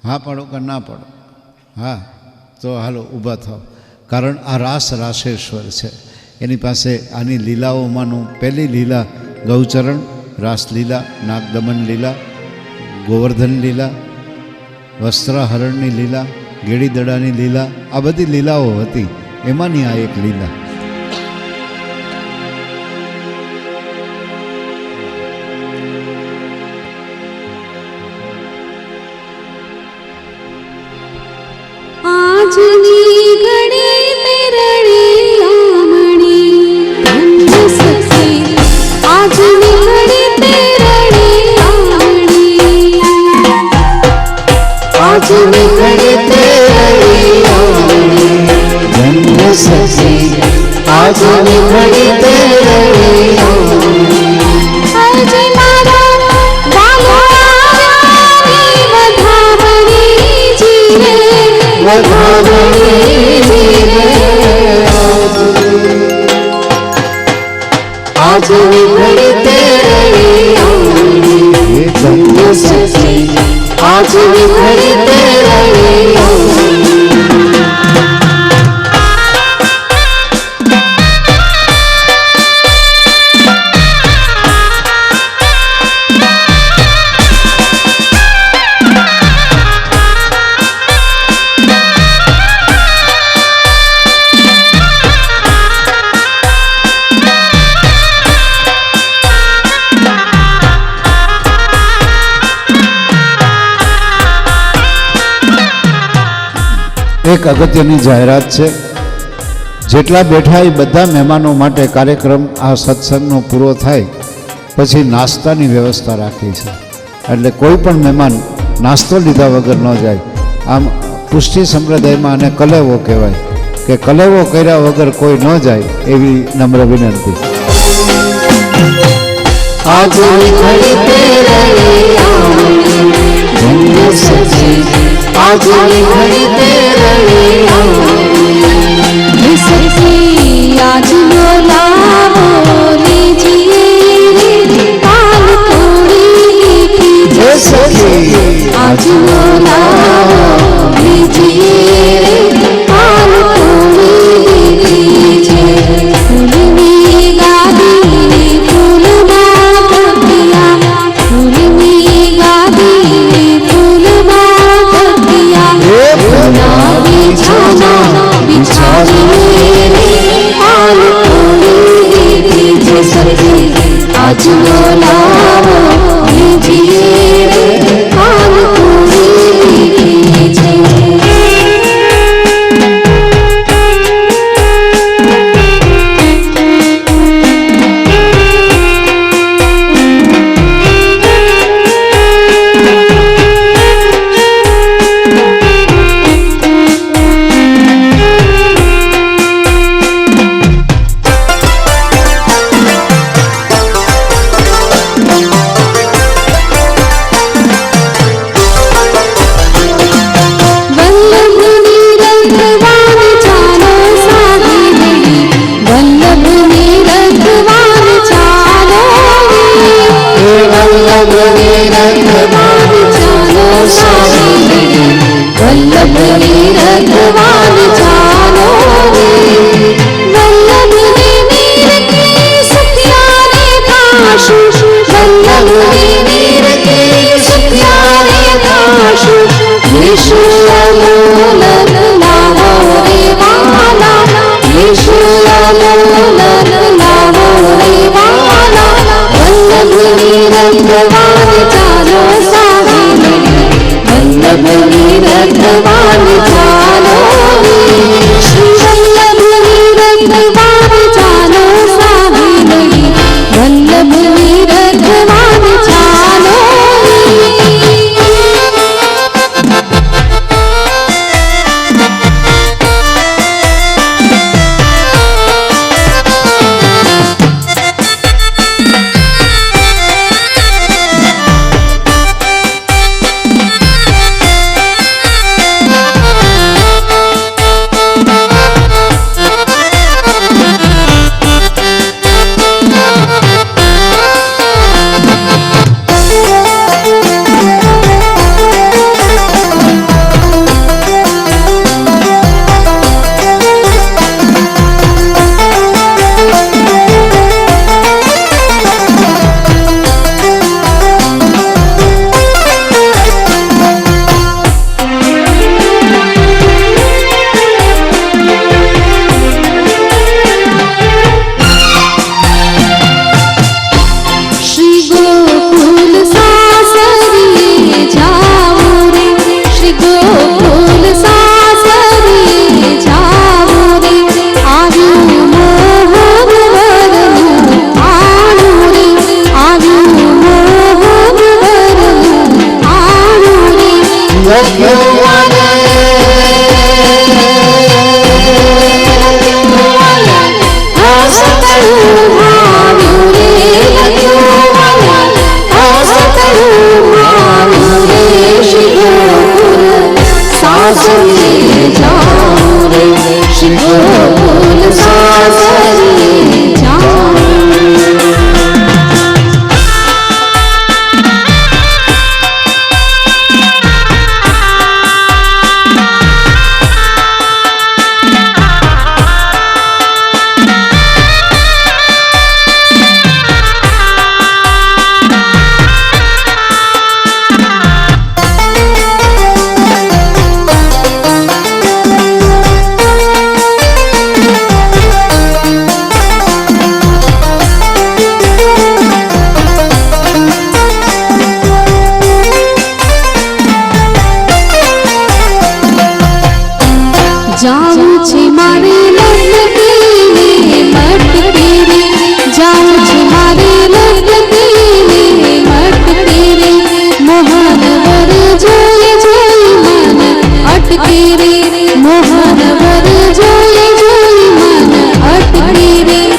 हाँ पढ़ो कि ना पढ़ो? हाँ तो हालो ऊभा थाओ। कारण आ रास रासेश्वर है। एनी पासे आनी लीलाओमानु पहली लीला गौचरण रासलीला, नागदमन लीला, गोवर्धन लीला, वस्त्रहरणनी लीला, गेड़ी दड़ानी लीला, आ बधी लीलाओ हती। एमानी आ एक लीला। आज निखड़ी तेरे आज मारा बालो वधावणी जीवे वधावणी जीवे आज निखड़ी तेरे धन्य सखी आज निखड़ी तेरे एक अगत्यनी जाहेरात है। जेटला बैठा ए बधा मेहमानों माटे कार्यक्रम आ सत्संगनो पूरो थाय पछी नास्तानी व्यवस्था राखी छे। एटले कोई पण मेहमान नास्तो लीधा वगर न जाय। आम पुष्टि संप्रदाय में आने कलेवो कहेवाय के कलेवो कर्या वगर कोई न जाय एवी नम्र विनंती। आज निखड़ी तेरे धन्य सखी आज निखड़ी तेरे सखी आज बोलावो लीजिए पाल पूरी कीजिए सखी आज बोलावो लीजिए पाल पूरी कीजिए फूलनी गादी फूल बातिया फूलनी गादी फूल बातिया ना बिछाना बिछाने पाल पूरी कीजिए सखी आज बोलावो लीजिए पाल पूरी कीजिए। ફૂલ સાસરી જાવું રે આવ્યું મોહન વરનું આણું રે આવ્યું મોહન વરનું આણું રે હસતરું આવ્યું રે હસતરું આવ્યું રે શિરોપુર સાસરી જાઉં રે શિરોપુર સાસરી જાઉં જાઉં છે મારે લગતીને મટકે રે જાઉં છે મારે લગતીને મટકે રે મોહન વર જોઈ જોઈ મન અટકે રે મોહન વર જોઈ જોઈ મન અટકે રે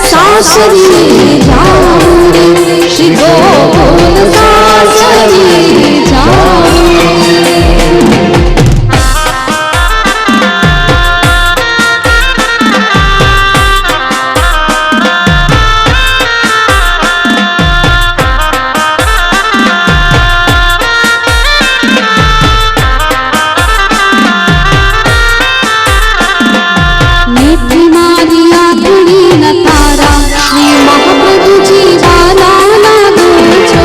સાસરી જાઉં રે શિરોપુર સાસરી જાઉં મીઠી મારી આંખડી ન તારા શ્રી મહાપ્રભુજી વાલા લાગો છો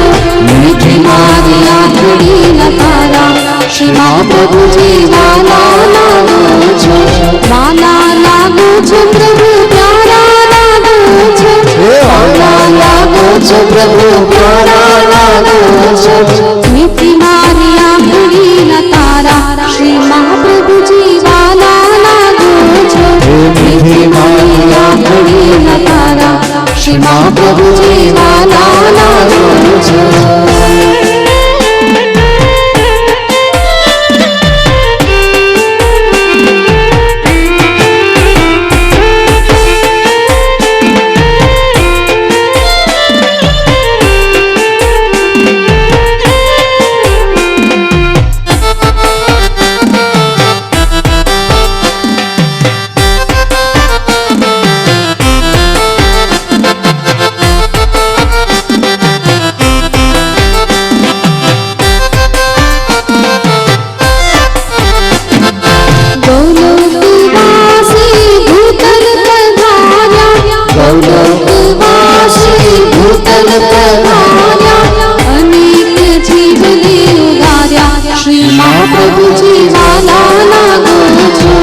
મીઠી મારી આંખડી ન તારા શ્રી મહાપ્રભુજી વાલા લાગો છો વાલા લાગો છો પ્રભુ પ્યારા લાગો છો વાલા લાગો છો પ્રભુ પ્યારા લાગો છો મીઠી મારી આંખડી ન તારા શ્રી મહાપ્રભુજી વાલા લાગો છો મીઠી મારી આંખડી ન તારા શ્રી મહાપ્રભુજી વાલા લાગો છો અનેક જીવને ઉગાર્યા શ્રી મહાપ્રભુજી વાલા લાગો છો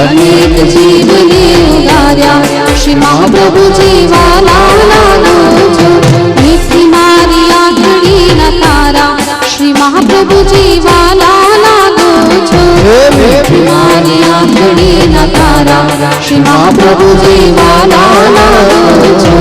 અનેક જીવને ઉગાર્યા શ્રી મહાપ્રભુજી વાલા લાગો છો મીઠી મારી આંખડી ન તારા શ્રી મહાપ્રભુજી વાલા લાગો છો મીઠી મારી આંખડી ન તારા શ્રી મહાપ્રભુજી વાલા લાગો છો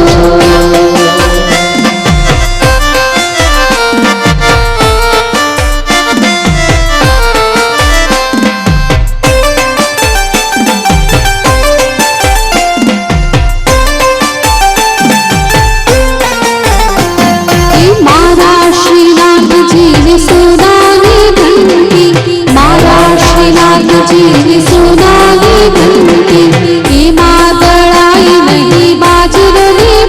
મારા શ્રીનાથજીની સોનાની ઘંટી મારા શ્રીનાથજીની સોનાની ઘંટી એમાં દળાઈ નહીં બાજરોની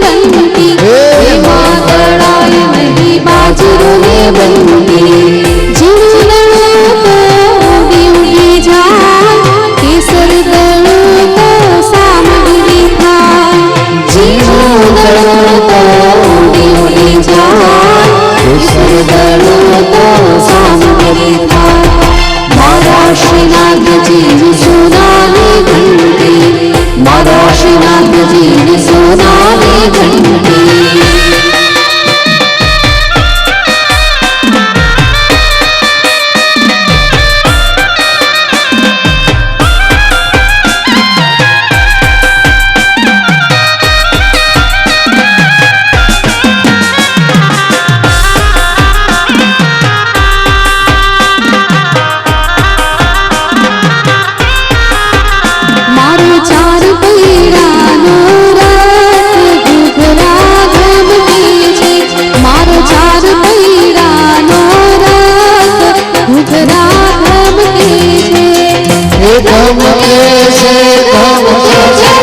ધમકે છે ધમકે છે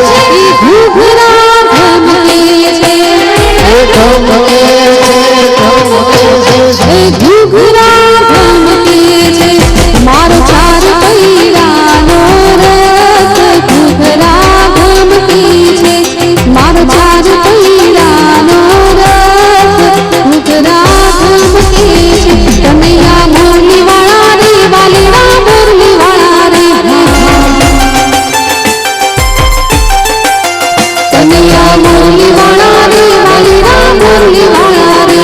ઘૂઘરા ધમકે છે ધમકે છે ઘૂઘરા ધમકે છે મારો ચાર પૈડાનો રથ ઘૂઘરા ધમકે છે મારો ચાર પૈડાનો રથ ઘૂઘરા ધમકે છે કનૈયા મોરલી વાળા રે વાલીડા મોરલી વાળા રે કનૈયા મોરલી વાળા રે વાલીડા મોરલી વાળા રે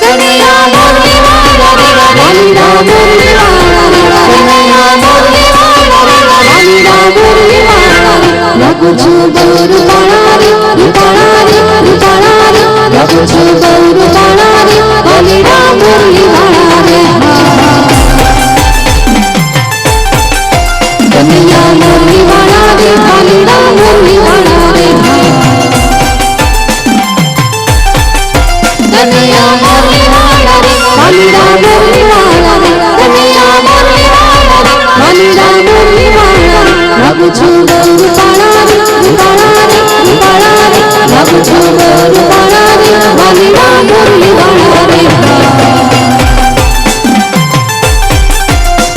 કનૈયા મોરલી વાળા રે વાલીડા મોરલી વાળા રે કનૈયા મોરલી વાળા રે વાલીડા મોરલી વાળા રે લાગુ છું ગૌર પાણા રે રૂપાણા રે રૂપાણા રે લાગુ છું ગૌર પાણા રે વાલીડા મોરલી વાળા રે કનૈયા મોરલી વાળા રે વાલીડા મોરલી વાળા રે કનૈયા મોરલી વાળા રે વાલીડા મોરલી વાળા રે કનૈયા મોરલી વાળા રે વાલીડા મોરલી વાળા રે લાગુ છું ગૌર પાણા રે રૂપાણા રે રૂપાણા રે લાગુ છું ગૌર પાણા રે વાલીડા મોરલી વાળા રે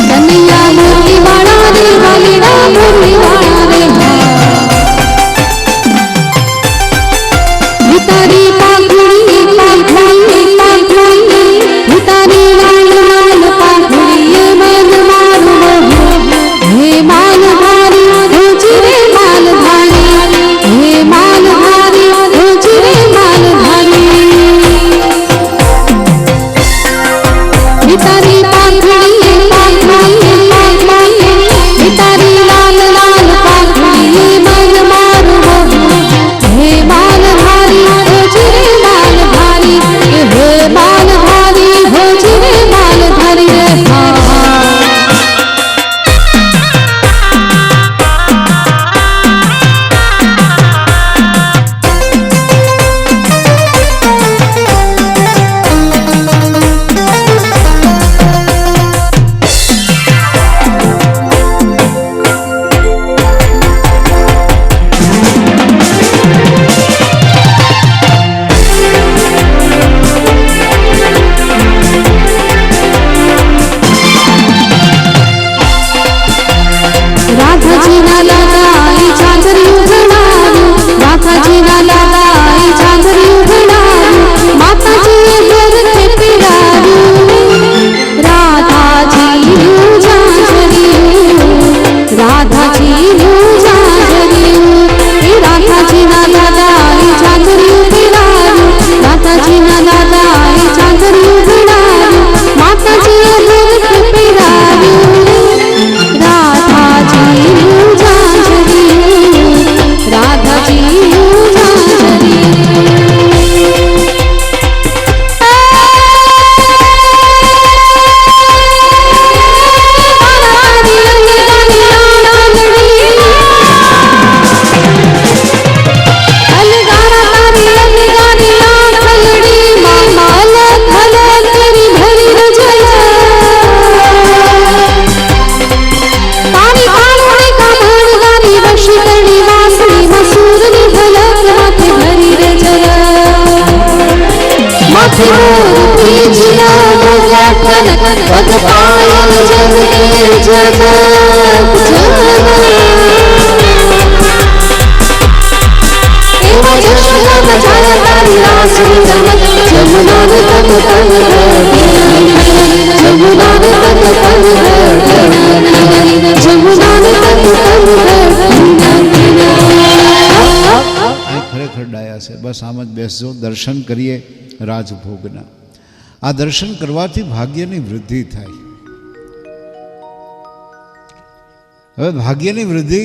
કનૈયા મોરલી વાળા રે વાલીડા મોરલી વાળા રે વિતારી પાઘડી પાઘડી પાઘડી વિતારી લાલ લાલ પાઘડી મન મારું હે માલધારી રુચિ રે માલધારી હે માલધારી રુચિ રે માલધારી વિતારી પાઘડી પાઘડી પાઘડી વિતારી લાલ લાલ પાઘડી મન મારું હે માલધારી રુચિ રે માલધારી હે માલધારી રુચિ રે માલધારી રે રાધાજીના લાલા ઈ ચાંદરિયું ભણાવ્યું રાધાજીના લાલા ઈ ચાંદરિયું ભણાવ્યું માતાજીએ ઘરને પીરાવ્યું રાધાજીનું ચાંદરિયું રાધાજીનું ચાંદરિયું એ રાધાજીના લાલા ઈ ચાંદરિયું ભણાવ્યું રાધાજીના લાલા ઈ ચાંદરિયું ભણાવ્યું માતાજીએ ઘરને પીરાવ્યું રાધાજીનું ચાંદરિયું રાધાજીનું ખરેખર ડાયા છે. બસ આમ જ બેસજો, દર્શન કરીએ રાજભોગના. આ દર્શન કરવાથી ભાગ્યની વૃદ્ધિ થાય. હવે ભાગ્યની વૃદ્ધિ,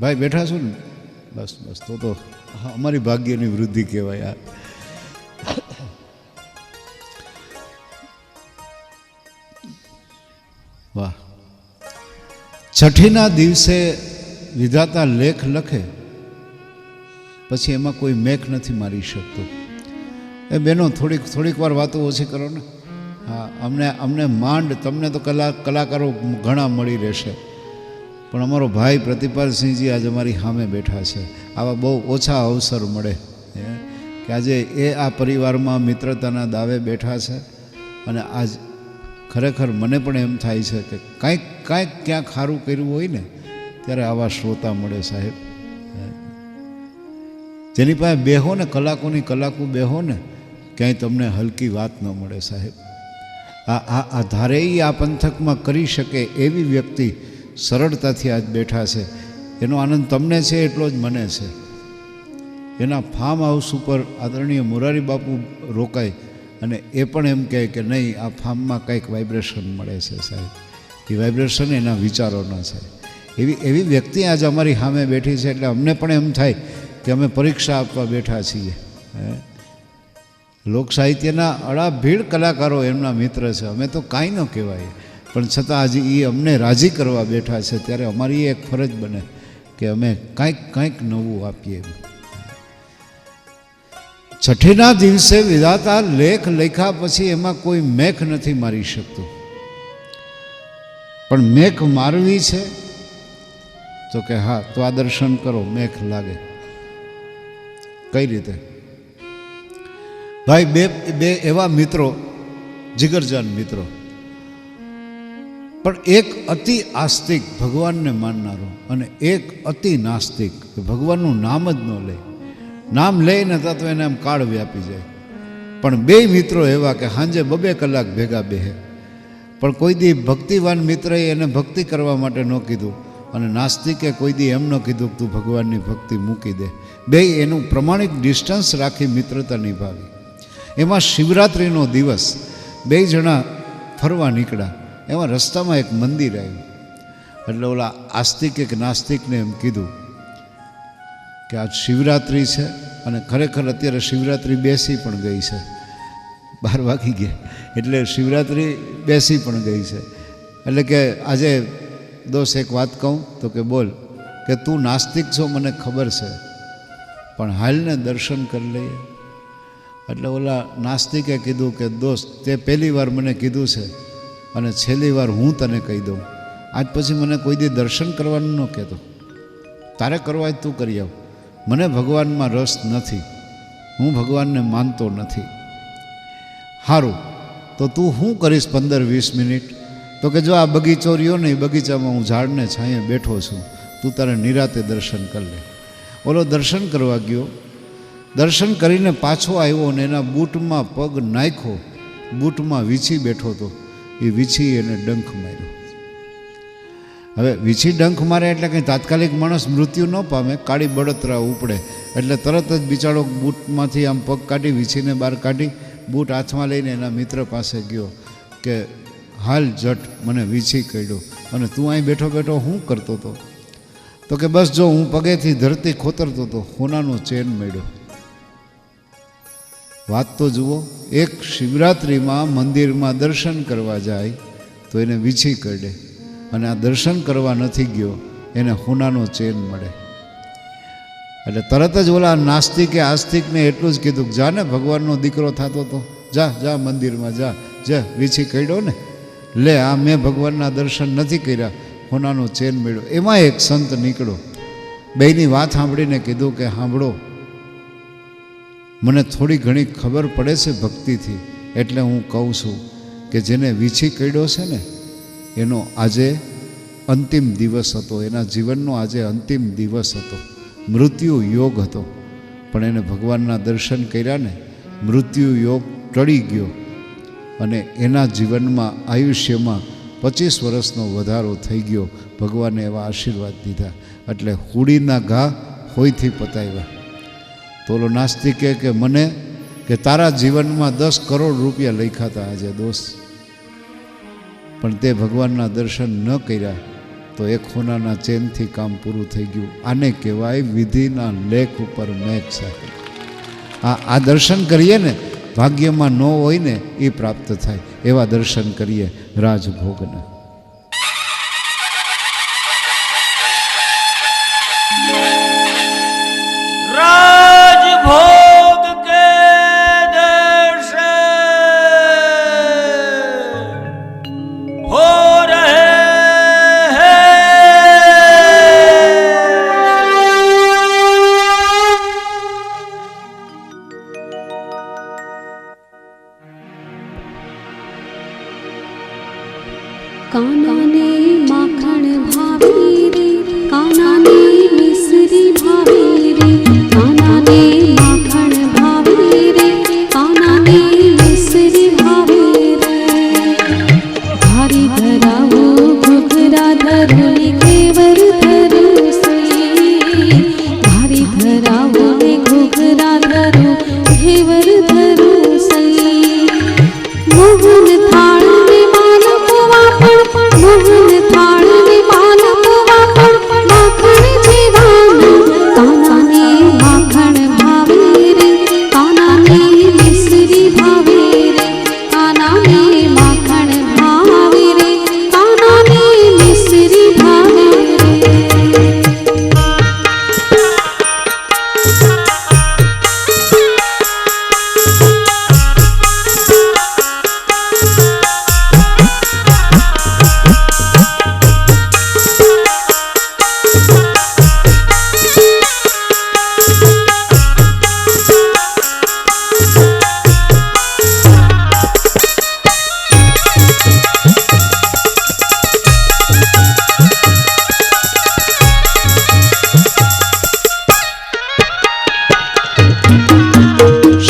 ભાઈ બેઠા છો ને, બસ બસ તો અમારી ભાગ્યની વૃદ્ધિ કહેવાય. વાહ. છઠ્ઠીના દિવસે વિધાતા લેખ લખે પછી એમાં કોઈ મેઘ નથી મારી શકતો. એ બહેનો થોડીક વાર વાતો ઓછી કરો ને. હા, અમને માંડ, તમને તો કલાકારો ઘણા મળી રહેશે, પણ અમારો ભાઈ પ્રતિપાલસિંહજી આજે અમારી સામે બેઠા છે. આવા બહુ ઓછા અવસર મળે કે આજે એ આ પરિવારમાં મિત્રતાના દાવે બેઠા છે. અને આજ ખરેખર મને પણ એમ થાય છે કે કાંઈક ક્યાંક સારું કર્યું હોય ને ત્યારે આવા શ્રોતા મળે સાહેબ. જેની પાસે બેહો ને કલાકોની કલાકો બેહો ને ક્યાંય તમને હલકી વાત ન મળે સાહેબ. આ ધારેય આ પંથકમાં કરી શકે એવી વ્યક્તિ સરળતાથી આજ બેઠા છે. એનો આનંદ તમને છે એટલો જ મને છે. એના ફાર્મ હાઉસ ઉપર આદરણીય મોરારી બાપુ રોકાય અને એ પણ એમ કહે કે નહીં, આ ફાર્મમાં કંઈક વાઇબ્રેશન મળે છે સાહેબ. એ વાઇબ્રેશન એના વિચારોના છે. એવી વ્યક્તિ આજે અમારી સામે બેઠી છે એટલે અમને પણ એમ થાય કે અમે પરીક્ષા આપવા બેઠા છીએ. લોક સાહિત્યના અડાભીડ કલાકારો એમના મિત્ર છે. અમે તો કાંઈ ન કહેવાય, પણ છતાં આજે એ અમને રાજી કરવા બેઠા છે ત્યારે અમારી એક ફરજ બને કે અમે કાંઈક નવું આપીએ. છઠ્ઠીના દિવસે વિધાતા લેખ લખ્યા પછી એમાં કોઈ મેખ નથી મારી શકતું, પણ મેખ મારવી છે તો કે હા, તો આ દર્શન કરો, મેખ લાગે. કઈ રીતે? ભાઈ બે એવા મિત્રો, જીગરજાન મિત્રો, પણ એક અતિ આસ્તિક ભગવાનને માનનારો અને એક અતિ નાસ્તિક, ભગવાનનું નામ જ ન લે. નામ લઈને તો એને આમ કાળ વ્યાપી જાય. પણ બે મિત્રો એવા કે સાંજે 2 કલાક ભેગા બેહે, પણ કોઈ દી ભક્તિવાન મિત્રએ એને ભક્તિ કરવા માટે ન કીધું અને નાસ્તિકે કોઈ દી એમ ન કીધું કે તું ભગવાનની ભક્તિ મૂકી દે. બે એનું પ્રમાણિક ડિસ્ટન્સ રાખી મિત્રતા નિભાવી. એમાં શિવરાત્રિનો દિવસ 2 જણા ફરવા નીકળ્યા. એમાં રસ્તામાં એક મંદિર આવ્યું એટલે ઓલા આસ્તિકે કે નાસ્તિકને એમ કીધું કે આજ શિવરાત્રિ છે અને ખરેખર અત્યારે શિવરાત્રિ બેસી પણ ગઈ છે, 12 વાગી ગયા એટલે શિવરાત્રિ બેસી પણ ગઈ છે. એટલે કે આજે દોસ્ત એક વાત કહું તો કે બોલ, કે તું નાસ્તિક છો મને ખબર છે, પણ હાલને દર્શન કરી લઈએ. એટલે ઓલા નાસ્તિકે કીધું કે દોસ્ત, તે પહેલી વાર મને કીધું છે અને છેલ્લી વાર હું તને કહી દઉં, આજ પછી મને કોઈ દી દર્શન કરવાનું ન કહેતો. તારે કરવા જ તું કરી આવ. મને ભગવાનમાં રસ નથી, હું ભગવાનને માનતો નથી. સારું, તો તું શું કરીશ 15-20 મિનિટ? તો કે જો આ બગીચો રહ્યો ને, એ બગીચામાં હું ઝાડને છાંયે બેઠો છું, તું તારે નિરાતે દર્શન કરી લે. ઓલો દર્શન કરવા ગયો, દર્શન કરીને પાછો આવ્યો અને એના બૂટમાં પગ નાખ્યો, બૂટમાં વીછી બેઠો હતો, એ વીછી એને ડંખ માર્યો. હવે વીછી ડંખ મારે એટલે કંઈ તાત્કાલિક માણસ મૃત્યુ ન પામે, કાળી બળતરા ઉપડે એટલે તરત જ બિચારો બૂટમાંથી આમ પગ કાઢી વીછીને બહાર કાઢી બૂટ હાથમાં લઈને એના મિત્ર પાસે ગયો કે હાલ જટ, મને વીછી કાઢ્યો અને તું અહીં બેઠો બેઠો શું કરતો હતો? તો કે બસ જો હું પગેથી ધરતી ખોતરતો હતો, સોનાનો ચેન મળ્યો. વાત તો જુઓ, એક શિવરાત્રિમાં મંદિરમાં દર્શન કરવા જાય તો એને વીછી કાઢે અને આ દર્શન કરવા નથી ગયો એને સોનાનો ચેન મળે. એટલે તરત જ ઓલા નાસ્તિકે આસ્તિકને એટલું જ કીધું કે જા ને, ભગવાનનો દીકરો થતો તો જા મંદિરમાં જા વીછી કાઢ્યો ને, લે આ મેં ભગવાનના દર્શન નથી કર્યા, સોનાનો ચેન મળ્યો. એમાં એક સંત નીકળો, બેયની વાત સાંભળીને કીધું કે સાંભળો, મને થોડી ઘણી ખબર પડે છે ભક્તિથી, એટલે હું કહું છું કે જેને વીછી કાઢ્યો છે ને એનો આજે અંતિમ દિવસ હતો, એના જીવનનો આજે અંતિમ દિવસ હતો, મૃત્યુ યોગ હતો. પણ એને ભગવાનના દર્શન કર્યા ને, મૃત્યુ યોગ ટળી ગયો અને એના જીવનમાં આયુષ્યમાં 25 વર્ષનો વધારો થઈ ગયો. ભગવાને એવા આશીર્વાદ દીધા એટલે હુડીના ઘા હોયથી પતાવ્યા. તો ઓલો નાસ્તિકે કે મને કે તારા જીવનમાં 10 કરોડ રૂપિયા લખ્યા હતા આજે દોસ્ત, પણ તે ભગવાનના દર્શન ન કર્યા તો એક સોનાના ચેનથી કામ પૂરું થઈ ગયું. આને કહેવાય વિધિના લેખ ઉપર મેઘ સાથે. આ દર્શન કરીએ ને, ભાગ્યમાં ન હોય ને એ પ્રાપ્ત થાય. એવા દર્શન કરીએ રાજભોગના. राजभोग के दर्शन કાનાને માખણ ભાવે રે, કાનાને મિશ્રી ભાવે રે, કાનાને માખણ ભાવે રે, કાનાને મિશ્રી ભાવે રે. ભારી ધરાવો ઘૂઘરા ધરો ને ઘેવર ધરો સઈ, ભારી ધરાવો ને ઘૂઘરા ધરો ઘેવર ધરો સઈ. મોહન થાળ ને માનક વાપણ, મોહન થાળ ને માનક વાપણ, માખણ જીવાનું કાનાને માખણ ભાવે રે, કાનાને મિશ્રી ભાવે રે, કાનાને માખણ ભાવે રે, કાનાને મિશ્રી ભાવે રે.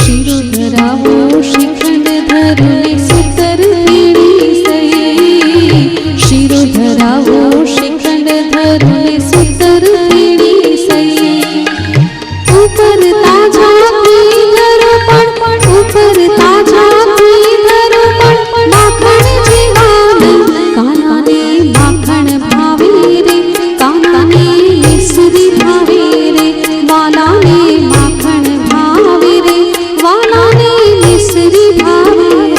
શીરો ધરાવો શ્રીખંડ ધરો ને સૂતર પીળી સઈ, શીરો ધરાવો શ્રીખંડ ધરો ને સૂતર પીળી સઈ. ઉપર તાજા ઘી ધરો પણ, ઉપર તાજા ઘી ધરો પણ, માખણ જીવાનું કાનાને માખણ ભાવે રે, કાનાને મિશ્રી ભાવે રે, વાલાને માખણ ભાવે રે, વાલાને મિશ્રી ભાવે રે.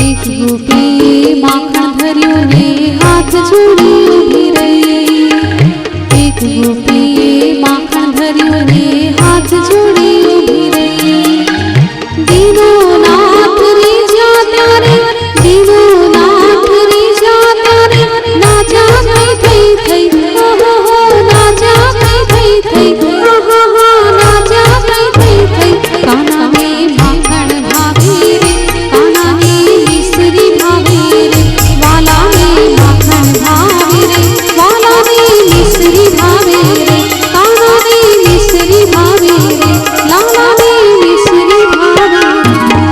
એક ગોપીએ માખણ ભર્યું ને હાથ જોડી ઊભી રહી, એક ગોપીએ માખણ ભર્યું ને હાથ જોડી ઊભી રહી. દીનો નાથ રીઝ્યા ત્યારે, દીનો નાથ રીઝ્યા ત્યારે, નાજા થઈ થઈ થઈ, ઓહો નાજા થઈ થઈ થઈ, ઓહો નાજા થઈ થઈ થઈ. કાનાને માખણ ભાવે રે, કાનાને મિશ્રી ભાવે રે, વાલાને માખણ ભાવે રે, વાલાને મિશ્રી ભાવે રે, કાનાને મિશ્રી ભાવે રે, લાલાને મિશ્રી ભાવે રે.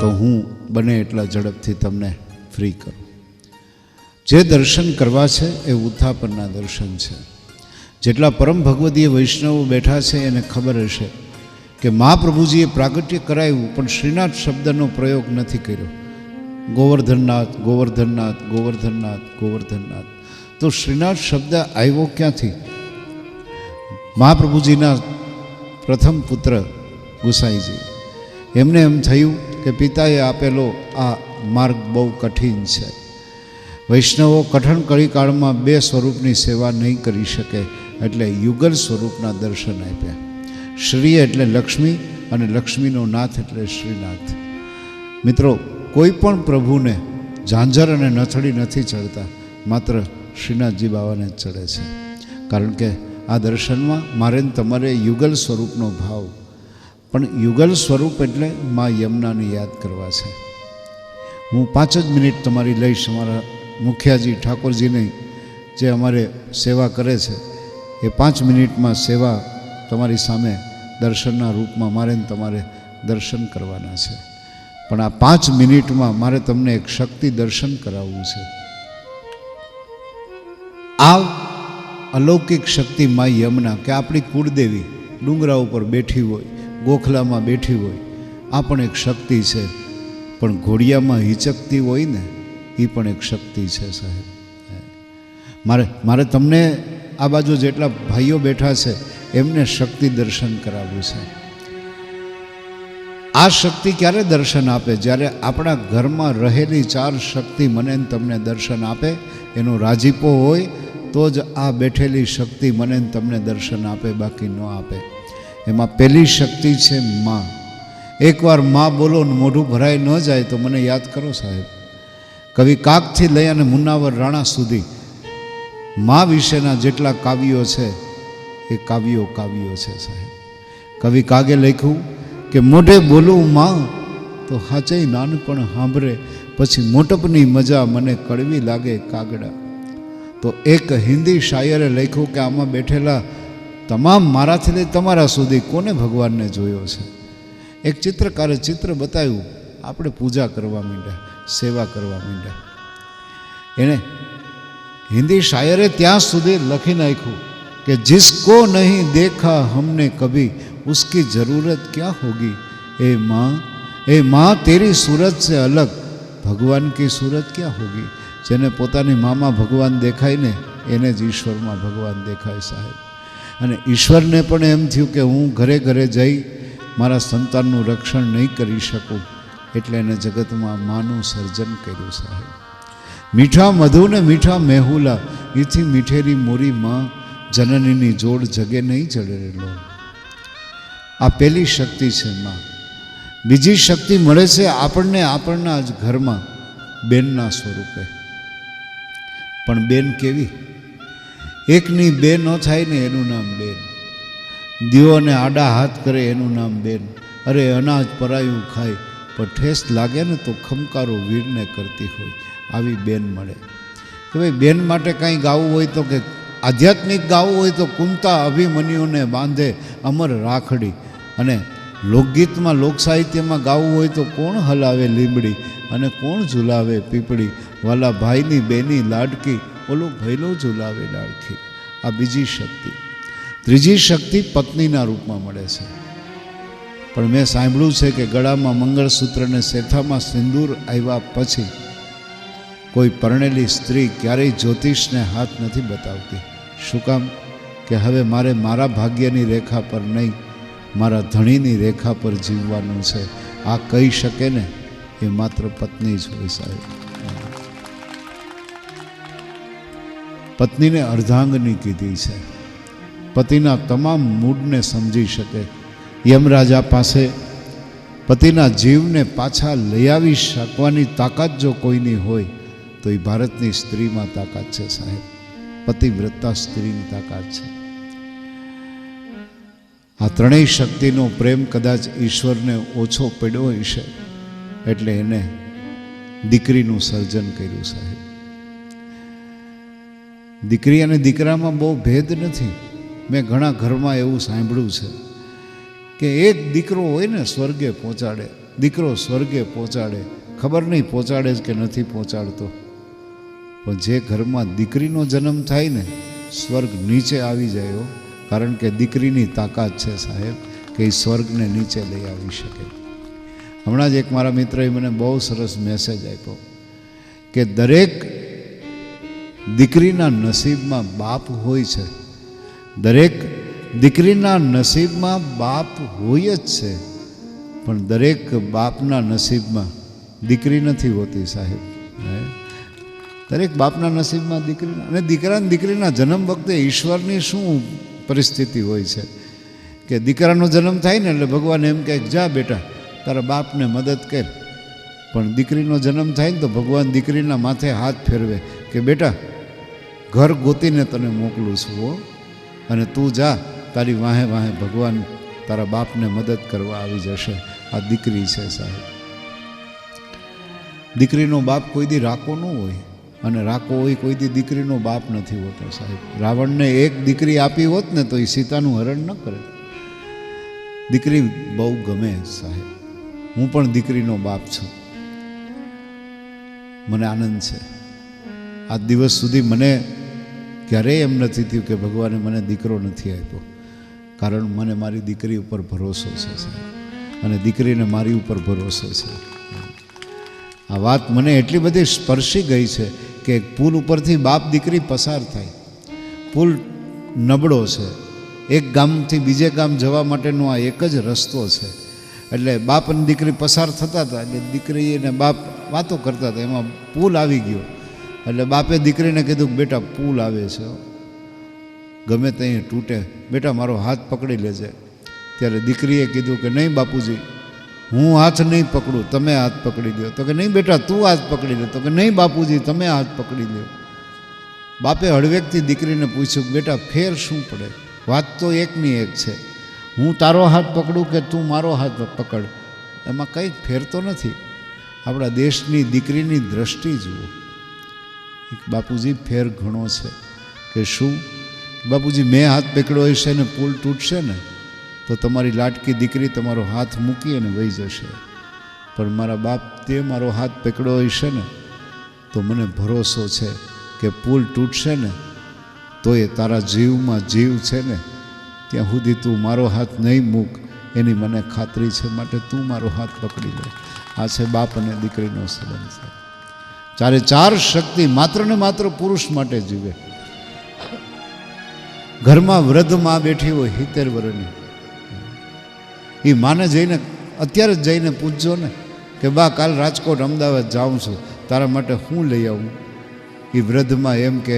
તો હું બને એટલા ઝડપથી તમને ફ્રી કરું. જે દર્શન કરવા છે એ ઉત્થાપનના દર્શન છે. જેટલા પરમ ભગવદીય વૈષ્ણવો બેઠા છે એને ખબર હશે કે મહાપ્રભુજીએ પ્રાગટ્ય કરાવ્યું પણ શ્રીનાથ શબ્દનો પ્રયોગ નથી કર્યો. ગોવર્ધનનાથ ગોવર્ધનનાથ ગોવર્ધનનાથ ગોવર્ધનનાથ. તો શ્રીનાથ શબ્દ આવ્યો ક્યાંથી? મહાપ્રભુજીના પ્રથમ પુત્ર ગુસાઈજી, એમને એમ થયું કે પિતાએ આપેલો આ માર્ગ બહુ કઠિન છે. વૈષ્ણવો કઠણ કળીકાળમાં બે સ્વરૂપની સેવા નહીં કરી શકે એટલે યુગલ સ્વરૂપના દર્શન આપ્યા. શ્રી એટલે લક્ષ્મી અને લક્ષ્મીનો નાથ એટલે શ્રીનાથ. મિત્રો, કોઈ પણ પ્રભુને ઝાંઝર અને નથડી નથી ચડતા, માત્ર શ્રીનાથજી બાવાને જ ચડે છે. કારણ કે આ દર્શનમાં મારે તમારે યુગલ સ્વરૂપનો ભાવ, પણ યુગલ સ્વરૂપ એટલે મા યમુનાને યાદ કરવા છે. હું 5 જ મિનિટ તમારી લઈશ. અમારા મુખિયાજી ઠાકોરજીની જે અમારે સેવા કરે છે એ 5 મિનિટમાં સેવા તમારી સામે દર્શનના રૂપમાં મારે તમારે દર્શન કરવાના છે. પણ આ 5 મિનિટમાં મારે તમને એક શક્તિ દર્શન કરાવવું છે. આ અલૌકિક શક્તિ મા યમુના કે આપણી કુળદેવી ડુંગરા ઉપર બેઠી હોય, ગોખલામાં બેઠી હોય, આ પણ એક શક્તિ છે. પણ ઘોડિયામાં હિચકતી હોય ને, એ પણ એક શક્તિ છે સાહેબ. મારે તમને આ બાજુ જેટલા ભાઈઓ બેઠા છે એમને શક્તિ દર્શન કરાવવું છે. આ શક્તિ ક્યારે દર્શન આપે? જ્યારે આપણા ઘરમાં રહેલી 4 શક્તિ મને ને તમને દર્શન આપે, એનો રાજીપો હોય તો જ આ બેઠેલી શક્તિ મને ને તમને દર્શન આપે, બાકી ન આપે. એમાં પહેલી શક્તિ છે માં. એકવાર માં બોલો ને મોઢું ભરાઈ ન જાય તો મને યાદ કરો સાહેબ. કવિ કાગથી લઈ અને મુન્નાવર રાણા સુધી માં વિશેના જેટલા કાવ્યો છે એ કાવ્યો છે સાહેબ. કવિ કાગે લખ્યું કે મોઢે બોલું માં તો હાચે નાનપણ સાંભળે, પછી મોટપની મજા મને કડવી લાગે કાગડા. તો એક હિન્દી શાયરે લખ્યું કે આમાં બેઠેલા તમામ મારાથી લઈ તમારા સુધી કોને ભગવાનને જોયો છે? એક ચિત્રકારે ચિત્ર બતાવ્યું, આપણે પૂજા કરવા માંડ્યા, સેવા કરવા માંડ્યા. એણે હિન્દી શાયરે ત્યાં સુધી લખી નાખ્યું કે जिसको नहीं देखा हमने कभी उसकी ज़रूरत क्या होगी, ए माँ तेरी सूरत से अलग भगवान की सूरत क्या होगी. જેને પોતાની મામાં ભગવાન દેખાય ને એને જ ઈશ્વરમાં ભગવાન દેખાય સાહેબ. અને ઈશ્વરને પણ એમ થયું કે હું ઘરે ઘરે જઈ મારા સંતાનનું રક્ષણ નહીં કરી શકું, એટલે એને જગતમાં માનું સર્જન કર્યું સાહેબ. મીઠા મધુ ને મીઠા મેહુલા એથી મીઠેરી મોરી માં, જનનીની જોડ જગે નહીં ચડેલો. આ પહેલી શક્તિ છે માં. બીજી શક્તિ મળે છે આપણને આપણા જ ઘરમાં બેનના સ્વરૂપે. પણ બેન કેવી? એકની બે ન થાય ને એનું નામ બેન. દીવોને આડા હાથ કરે એનું નામ બેન. અરે અનાજ પરાયું ખાય પણ ઠેસ લાગે ને તો ખમકારો વીરને કરતી હોય, આવી બેન મળે. કે ભાઈ બેન માટે કાંઈ ગાવું હોય તો કે આધ્યાત્મિક ગાવું હોય તો કુંતા અભિમન્યુને બાંધે અમર રાખડી. અને લોકગીતમાં લોકસાહિત્યમાં ગાવું હોય તો કોણ હલાવે લીમડી અને કોણ ઝુલાવે પીપળી, વાલા ભાઈની બેની લાડકી ઓલો ભૈલો ઝુલાવે લાડકી. આ બીજી શક્તિ. ત્રીજી શક્તિ પત્નીના રૂપમાં મળે છે. પણ મેં સાંભળ્યું છે કે ગળામાં મંગળસૂત્રને શેથામાં સિંદૂર આવ્યા પછી કોઈ પરણેલી સ્ત્રી ક્યારેય જ્યોતિષને હાથ નથી બતાવતી. શું કામ? કે હવે મારે મારા ભાગ્યની રેખા પર નહીં, મારા ધણીની રેખા પર જીવવાનું છે. આ કહી શકે ને એ માત્ર પત્ની જ હોય સાહેબ. પત્નીને અર્ધાંગની કીધી છે. પતિના તમામ મૂડને સમજી શકે. યમરાજા પાસે પતિના જીવને પાછા લઈ આવી શકવાની તાકાત જો કોઈની હોય તો એ ભારતની સ્ત્રીમાં તાકાત છે સાહેબ. પતિવ્રતા સ્ત્રીની તાકાત છે. આ ત્રણેય શક્તિનો પ્રેમ કદાચ ઈશ્વરને ઓછો પડ્યો હશે, એટલે એને દીકરીનું સર્જન કર્યું સાહેબ. દીકરી અને દીકરામાં બહુ ભેદ નથી. મેં ઘણા ઘરમાં એવું સાંભળ્યું છે કે એક દીકરો હોય ને સ્વર્ગે પહોંચાડે, દીકરો સ્વર્ગે પહોંચાડે. ખબર નહીં પહોંચાડે જ કે નથી પહોંચાડતો, પણ જે ઘરમાં દીકરીનો જન્મ થાય ને સ્વર્ગ નીચે આવી જાય. કારણ કે દીકરીની તાકાત છે સાહેબ કે એ સ્વર્ગને નીચે લઈ આવી શકે. હમણાં જ એક મારા મિત્રએ મને બહુ સરસ મેસેજ આપ્યો કે દરેક દીકરીના નસીબમાં બાપ હોય છે. દરેક દીકરીના નસીબમાં બાપ હોય જ છે, પણ દરેક બાપના નસીબમાં દીકરી નથી હોતી સાહેબ. દરેક બાપના નસીબમાં દીકરી, અને દીકરા દીકરીના જન્મ વખતે ઈશ્વરની શું પરિસ્થિતિ હોય છે કે દીકરાનો જન્મ થાય ને એટલે ભગવાન એમ કહે જા બેટા તારા બાપને મદદ કર. પણ દીકરીનો જન્મ થાય ને તો ભગવાન દીકરીના માથે હાથ ફેરવે કે બેટા ઘર ગોતીને તને મોકલું છું હો, અને તું જા, તારી વાહે વાહે ભગવાન તારા બાપને મદદ કરવા આવી જશે. આ દીકરી છે સાહેબ. દીકરીનો બાપ કોઈ દી રાકો ન હોય, અને રાકો હોય કોઈ દી દીકરીનો બાપ નથી હોતો સાહેબ. રાવણને એક દીકરી આપી હોત ને તો એ સીતાનું હરણ ન કરે. દીકરી બહુ ગમે સાહેબ. હું પણ દીકરીનો બાપ છું. મને આનંદ છે. આ દિવસ સુધી મને ક્યારેય એમ નથી થયું કે ભગવાને મને દીકરો નથી આપ્યો, કારણ મને મારી દીકરી ઉપર ભરોસો છે સાહેબ, અને દીકરીને મારી ઉપર ભરોસો છે. આ વાત મને એટલી બધી સ્પર્શી ગઈ છે કે પુલ ઉપરથી બાપ દીકરી પસાર થાય. પુલ નબળો છે, એક ગામથી બીજે ગામ જવા માટેનો આ એક જ રસ્તો છે, એટલે બાપ અને દીકરી પસાર થતા હતા એટલે દીકરી અને બાપ વાતો કરતા હતા, એમાં પુલ આવી ગયો. એટલે બાપે દીકરીને કીધું કે બેટા પુલ આવે છે, ગમે ત્યાં તૂટે, બેટા મારો હાથ પકડી લેજે. ત્યારે દીકરીએ કીધું કે નહીં બાપુજી, હું હાથ નહીં પકડું, તમે હાથ પકડી લો. તો કે નહીં બેટા તું હાથ પકડી લે. તો કે નહીં બાપુજી તમે હાથ પકડી લો. બાપે હળવેકથી દીકરીને પૂછ્યું કે બેટા ફેર શું પડે, વાત તો એકની એક છે, હું તારો હાથ પકડું કે તું મારો હાથ પકડ, એમાં કંઈ ફેર તો નથી. આપણા દેશની દીકરીની દ્રષ્ટિ જુઓ. બાપુજી ફેર ઘણો છે. કે શું? બાપુજી મેં હાથ પકડ્યો હશે ને પુલ તૂટશે ને તો તમારી લાટકી દીકરી તમારો હાથ મૂકી અને વહી જશે, પણ મારા બાપ તે મારો હાથ પકડ્યો હશે ને તો મને ભરોસો છે કે પુલ તૂટશે ને તો એ તારા જીવમાં જીવ છે ને ત્યાં સુધી તું મારો હાથ નહીં મૂક એની મને ખાતરી છે, માટે તું મારો હાથ પકડી લે. આ છે બાપ અને દીકરીનો સંબંધ છે. ચારે ચાર શક્તિ માત્ર ને માત્ર પુરુષ માટે જીવે. ઘરમાં વૃદ્ધ માં બેઠી હોય 70 વર્ષની, એ માને જઈને અત્યારે જ જઈને પૂછજો ને કે બા કાલ રાજકોટ અમદાવાદ જાઉં છું, તારા માટે હું લઈ આવું. એ વૃદ્ધમાં એમ કહે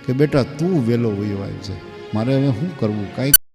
કે બેટા તું વહેલો વયો આવજે, મારે હવે શું કરવું, કાંઈ